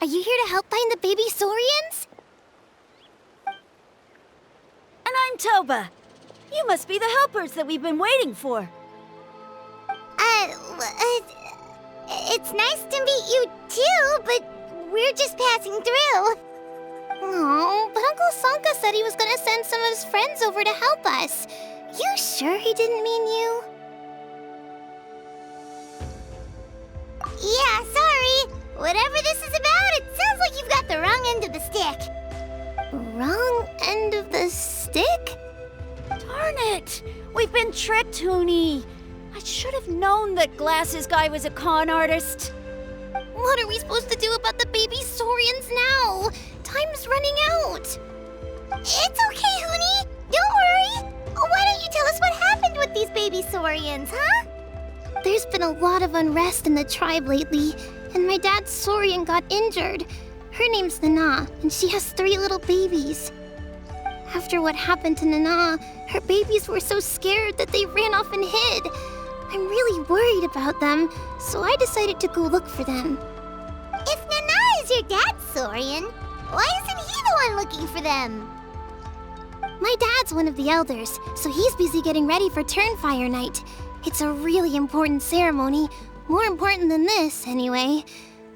Are you here to help find the baby Saurians? And I'm Toba. You must be the helpers that we've been waiting for. It's nice to meet you too, but we're just passing through. Oh, but Uncle Sanka said he was gonna send some of his friends over to help us. You sure he didn't mean you? Yeah, sorry. Whatever this is about, it sounds like you've got the wrong end of the stick. Wrong end of the stick? Darn it! We've been tricked, Hoonie. I should have known that Glasses Guy was a con artist. What are we supposed to do about the baby Saurians now? Time's running out. It's okay, Hoonie. Don't worry. Why don't you tell us what happened with these baby Saurians, huh? There's been a lot of unrest in the tribe lately, and my dad's Saurian got injured. Her name's Nana, and she has 3 little babies. After what happened to Nana, her babies were so scared that they ran off and hid. I'm really worried about them, so I decided to go look for them. If Nana is your dad's Saurian, why isn't he the one looking for them? My dad's one of the elders, so he's busy getting ready for Turnfire Night. It's a really important ceremony, more important than this, anyway.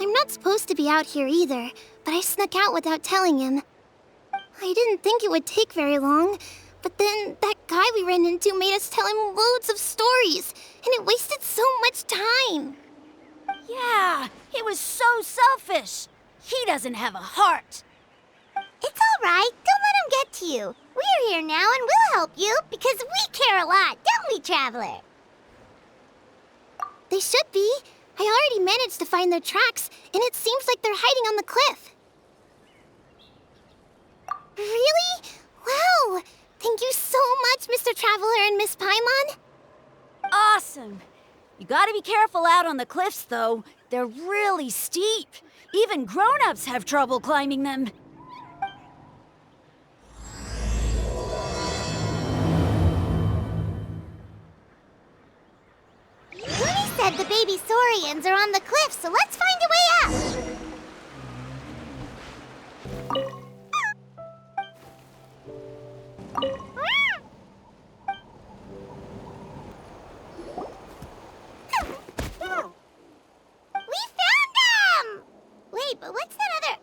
I'm not supposed to be out here either, but I snuck out without telling him. I didn't think it would take very long, but then that guy we ran into made us tell him loads of stories, and it wasted so much time. Yeah, he was so selfish. He doesn't have a heart. It's all right. Don't let him get to you. We're here now and we'll help you because we care a lot, don't we, Traveler? They should be. I already managed to find their tracks, and it seems like they're hiding on the cliff. Really? Wow! Thank you so much, Mr. Traveler and Miss Paimon. Awesome. You gotta be careful out on the cliffs, though. They're really steep. Even grown-ups have trouble climbing them. Looney said the baby Saurians are on the cliff, so let's find a way up. We found them! Wait, but what's that other...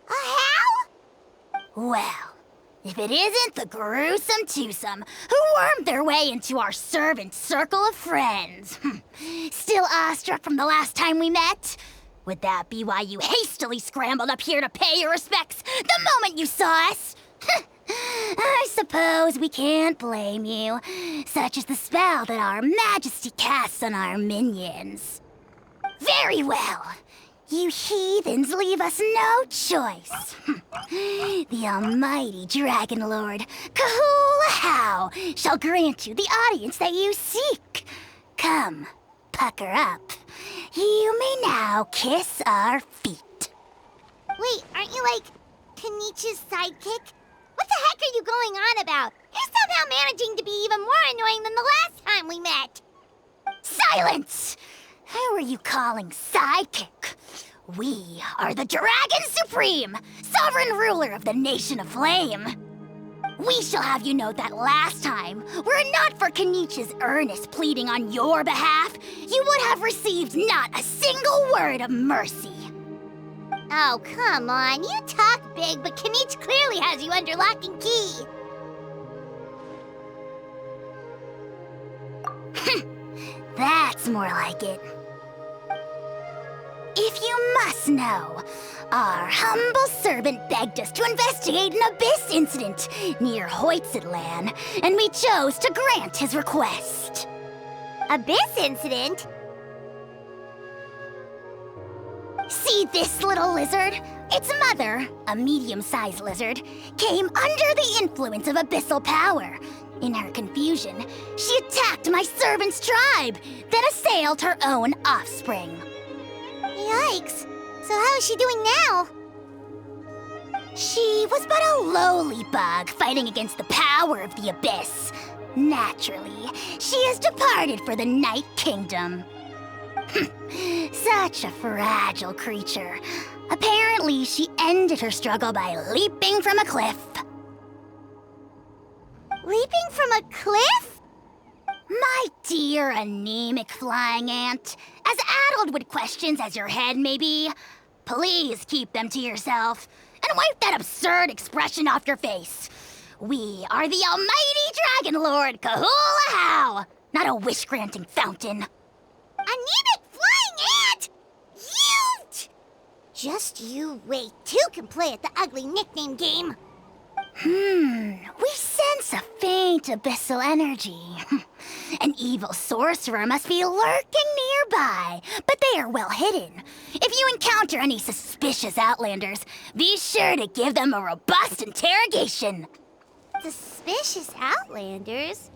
A how? Well, if it isn't the gruesome twosome who wormed their way into our servant circle of friends. Still awestruck from the last time we met? Would that be why you hastily scrambled up here to pay your respects the moment you saw us? I suppose we can't blame you. Such is the spell that our majesty casts on our minions. Very well. You heathens leave us no choice. The almighty Dragon Lord, Kahula shall grant you the audience that you seek. Come, pucker up. You may now kiss our feet. Wait, aren't you like Kenichi's sidekick? What the heck are you going on about? You're somehow managing to be even more annoying than the last time we met. Silence! Who are you calling sidekick? We are the Dragon Supreme, sovereign ruler of the Nation of Flame. We shall have you know that last time, were it not for Kenichi's earnest pleading on your behalf, you would have received not a single word of mercy. Oh, come on. You talk big, but Kenichi clearly has you under lock and key. That's more like it. If you must know, our humble servant begged us to investigate an abyss incident near Uittztlan, and we chose to grant his request. Abyss incident? See this little lizard? Its mother, a medium-sized lizard, came under the influence of abyssal power. In her confusion, she attacked my servant's tribe, then assailed her own offspring. Yikes. So how is she doing now? She was but a lowly bug fighting against the power of the abyss. Naturally, she has departed for the Night Kingdom. Such a fragile creature. Apparently, she ended her struggle by leaping from a cliff. Leaping from a cliff? My dear anemic flying ant, as addled with questions as your head may be, please keep them to yourself and wipe that absurd expression off your face. We are the almighty Dragon Lord Kahula-How, not a wish-granting fountain. Anemic flying ant! You! Just you wait. Two can play at the ugly nickname game. We sense a faint abyssal energy. An evil sorcerer must be lurking nearby, but they are well hidden. If you encounter any suspicious outlanders, be sure to give them a robust interrogation. Suspicious outlanders?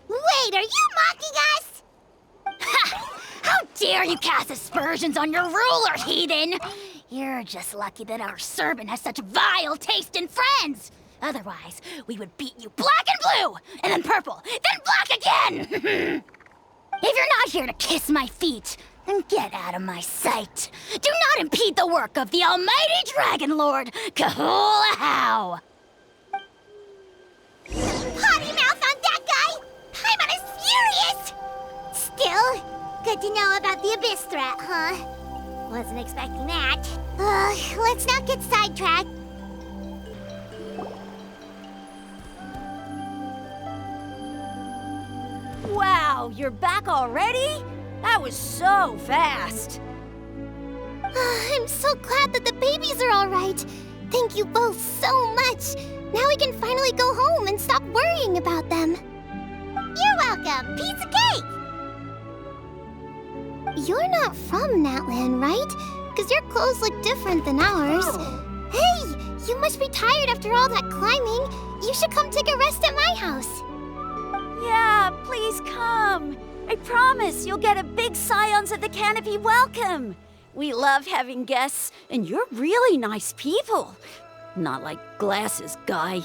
Wait, are you mocking us? Ha! How dare you cast aspersions on your ruler, heathen! You're just lucky that our servant has such vile taste in friends. Otherwise, we would beat you black and blue, and then purple, then black again! If you're not here to kiss my feet, then get out of my sight. Do not impede the work of the almighty Dragon Lord, Kahula-How! Potty mouth on that guy! Paimon is furious! Still, good to know about the abyss threat, huh? Wasn't expecting that. Let's not get sidetracked. Wow, you're back already? That was so fast. I'm so glad that the babies are all right. Thank you both so much. Now we can finally go home and stop worrying about them. You're welcome. Piece of cake. You're not from Natlan, right? Because your clothes look different than ours. Hey, you must be tired after all that climbing. You should come take a rest at my house. Yeah, please come. I promise you'll get a big Scions of the Canopy welcome. We love having guests, and you're really nice people. Not like Glasses Guy.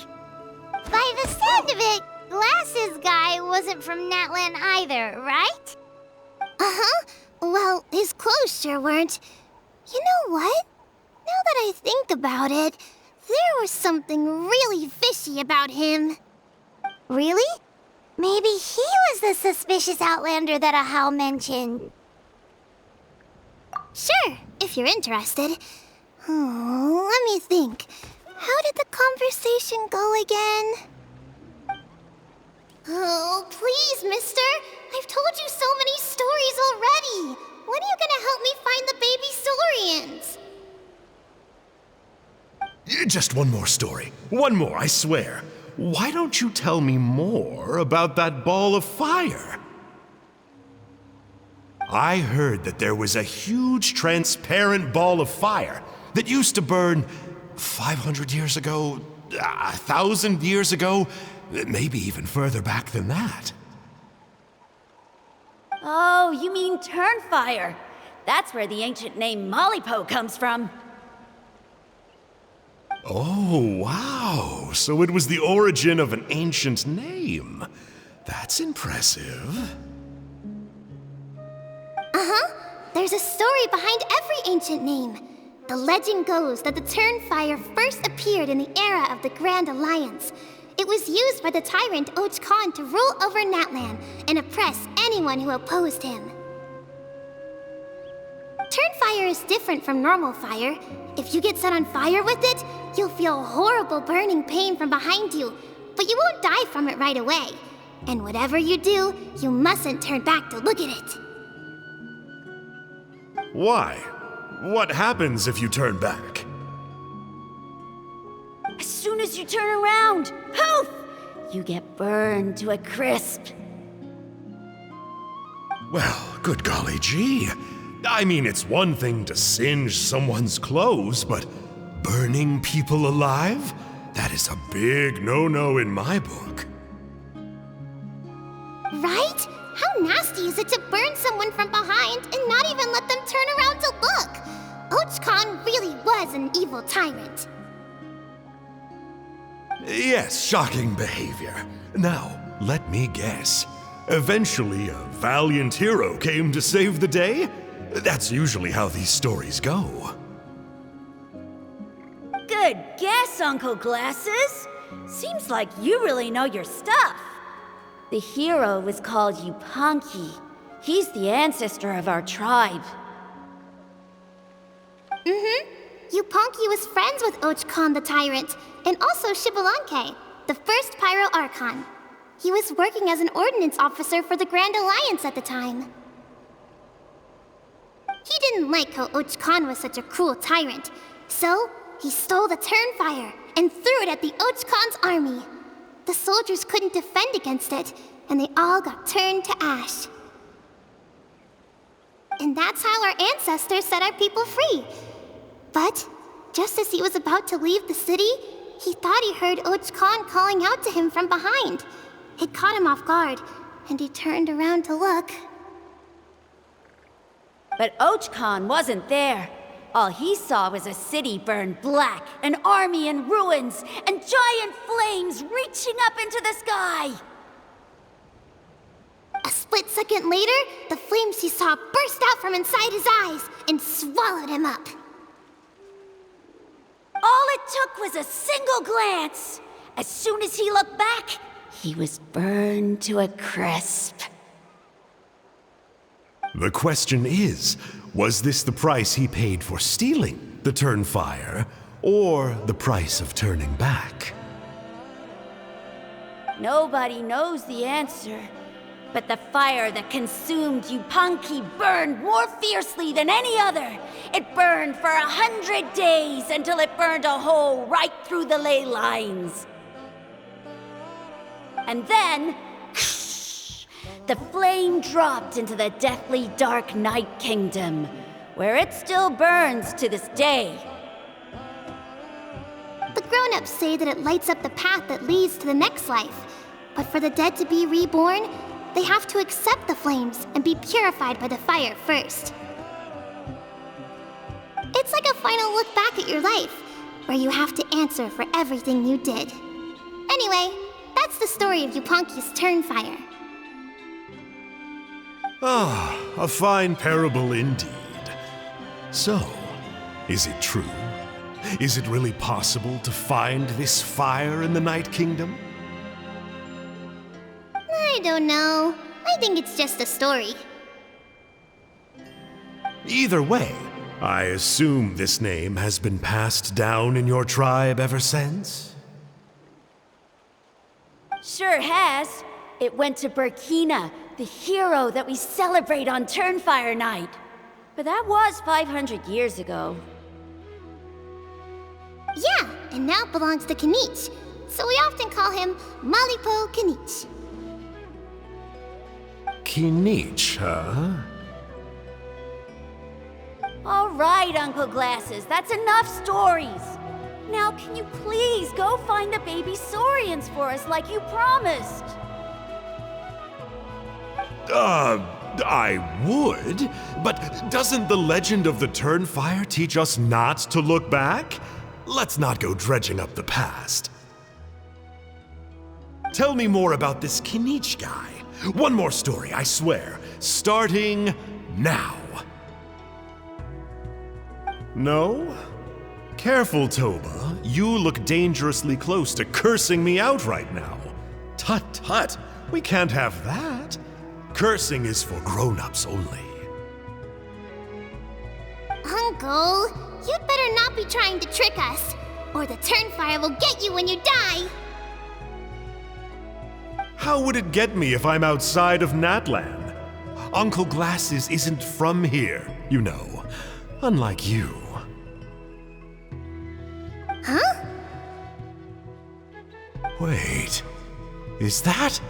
By the sound of it, Glasses Guy wasn't from Natlan either, right? Uh-huh. Well, his clothes sure weren't. You know what? Now that I think about it, there was something really fishy about him. Really? Maybe he was the suspicious outlander that Ahau mentioned. Sure, if you're interested. Oh, let me think. How did the conversation go again? Oh, please, mister. I've told you so many stories already. When are you gonna help me find the baby Saurians? Just one more story. One more, I swear. Why don't you tell me more about that ball of fire? I heard that there was a huge transparent ball of fire that used to burn 500 years ago, 1,000 years ago, maybe even further back than that. Oh, you mean Turnfire. That's where the ancient name Mollypo comes from. Oh, wow. So it was the origin of an ancient name. That's impressive. Uh-huh. There's a story behind every ancient name. The legend goes that the Turnfire first appeared in the era of the Grand Alliance. It was used by the tyrant Khan to rule over Natlan and oppress anyone who opposed him. Turnfire is different from normal fire. If you get set on fire with it, you'll feel horrible burning pain from behind you, but you won't die from it right away. And whatever you do, you mustn't turn back to look at it. Why? What happens if you turn back? As soon as you turn around, poof! You get burned to a crisp. Well, good golly gee. I mean, it's one thing to singe someone's clothes, but burning people alive? That is a big no-no in my book. Right? How nasty is it to burn someone from behind and not even let them turn around to look? Khan really was an evil tyrant. Yes, shocking behavior. Now, let me guess. Eventually, a valiant hero came to save the day? That's usually how these stories go. guess, Uncle Glasses. Seems like you really know your stuff. The hero was called Yupanki. He's the ancestor of our tribe. Yupanki was friends with Uittztlan the Tyrant, and also Xbalanque, the first Pyro Archon. He was working as an ordnance officer for the Grand Alliance at the time. He didn't like how Uittztlan was such a cruel tyrant, so he stole the Turnfire and threw it at the Uittztlan's army. The soldiers couldn't defend against it, and they all got turned to ash. And that's how our ancestors set our people free. But just as he was about to leave the city, he thought he heard Uittztlan calling out to him from behind. It caught him off guard, and he turned around to look. But Uittztlan wasn't there. All he saw was a city burned black, an army in ruins, and giant flames reaching up into the sky. A split second later, the flames he saw burst out from inside his eyes and swallowed him up. All it took was a single glance. As soon as he looked back, he was burned to a crisp. The question is, was this the price he paid for stealing the Turnfire, or the price of turning back? Nobody knows the answer. But the fire that consumed Yupanki burned more fiercely than any other. It burned for 100 days until it burned a hole right through the ley lines. And then, the flame dropped into the deathly dark Night Kingdom, where it still burns to this day. The grown-ups say that it lights up the path that leads to the next life. But for the dead to be reborn, they have to accept the flames and be purified by the fire first. It's like a final look back at your life, where you have to answer for everything you did. Anyway, that's the story of Yupanki's Turnfire. Ah, a fine parable indeed. So, is it true? Is it really possible to find this fire in the Night Kingdom? I don't know. I think it's just a story. Either way, I assume this name has been passed down in your tribe ever since? Sure has. It went to Burkina, the hero that we celebrate on Turnfire Night. But that was 500 years ago. Yeah, and now it belongs to Kinich, so we often call him Malipo Kinich. Kinich, huh? All right, Uncle Glasses, that's enough stories. Now can you please go find the baby Saurians for us like you promised? I would, but doesn't the legend of the Turnfire teach us not to look back? Let's not go dredging up the past. Tell me more about this Kinich guy. One more story, I swear. Starting now. No? Careful, Toba. You look dangerously close to cursing me out right now. Tut tut, we can't have that. Cursing is for grown-ups only. Uncle, you'd better not be trying to trick us, or the Turnfire will get you when you die. How would it get me if I'm outside of Natlan? Uncle Glasses isn't from here, you know. Unlike you. Huh? Wait, is that?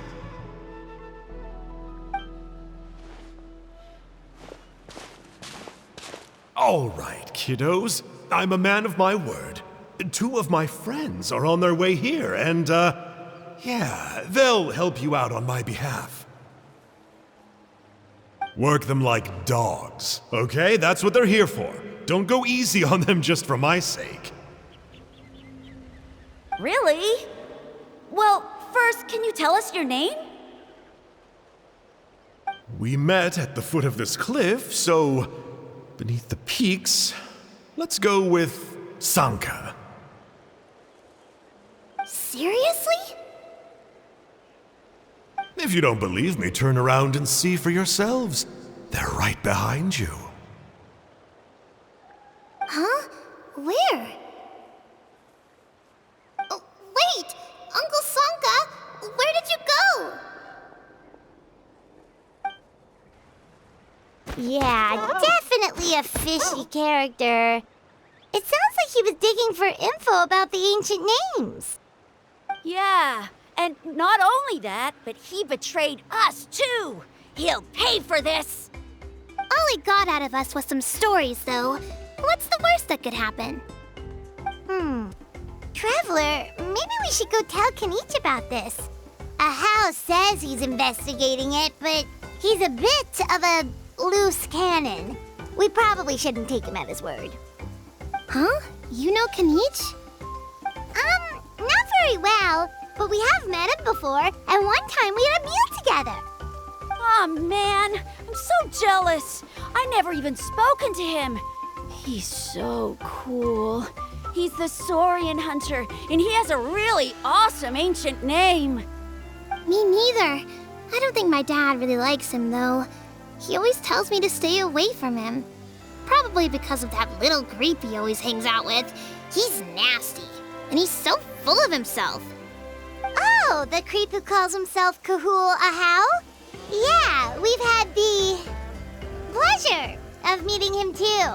All right, kiddos. I'm a man of my word. 2 of my friends are on their way here, and, yeah, they'll help you out on my behalf. Work them like dogs, okay? That's what they're here for. Don't go easy on them just for my sake. Really? Well, first, can you tell us your name? We met at the foot of this cliff, so beneath the peaks, let's go with Sanka. Seriously? If you don't believe me, turn around and see for yourselves. They're right behind you. Huh? Where? Oh, wait! Uncle Sonka! Where did you go? Yeah, definitely a fishy character. It sounds like he was digging for info about the ancient names. Yeah, and not only that, but he betrayed us too. He'll pay for this. All he got out of us was some stories, though. What's the worst that could happen? Traveler, maybe we should go tell Kenichi about this. Ahau says he's investigating it, but he's a bit of a loose cannon. We probably shouldn't take him at his word. Huh? You know Kenichi? Not very well, but we have met him before, and one time we had a meal together. Aw, man, I'm so jealous. I never even spoken to him. He's so cool. He's the Saurian hunter, and he has a really awesome ancient name. Me neither. I don't think my dad really likes him, though. He always tells me to stay away from him. Probably because of that little creep he always hangs out with. He's nasty, and he's so full of himself. Oh, the creep who calls himself Kahul Ahau? Yeah, we've had the pleasure of meeting him too.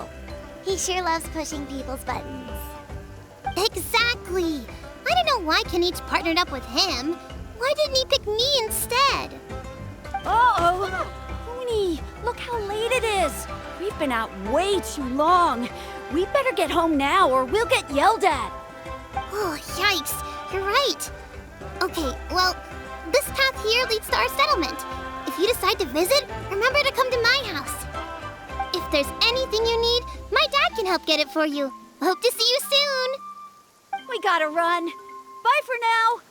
He sure loves pushing people's buttons. Exactly. I don't know why Kenichi partnered up with him. Why didn't he pick me instead? Uh-oh. Uni, look how late it is. We've been out way too long. We better get home now or we'll get yelled at. Oh, yikes. You're right. Okay, well, this path here leads to our settlement. If you decide to visit, remember to come to my house. If there's anything you need, my dad can help get it for you. Hope to see you soon. We gotta run. Bye for now.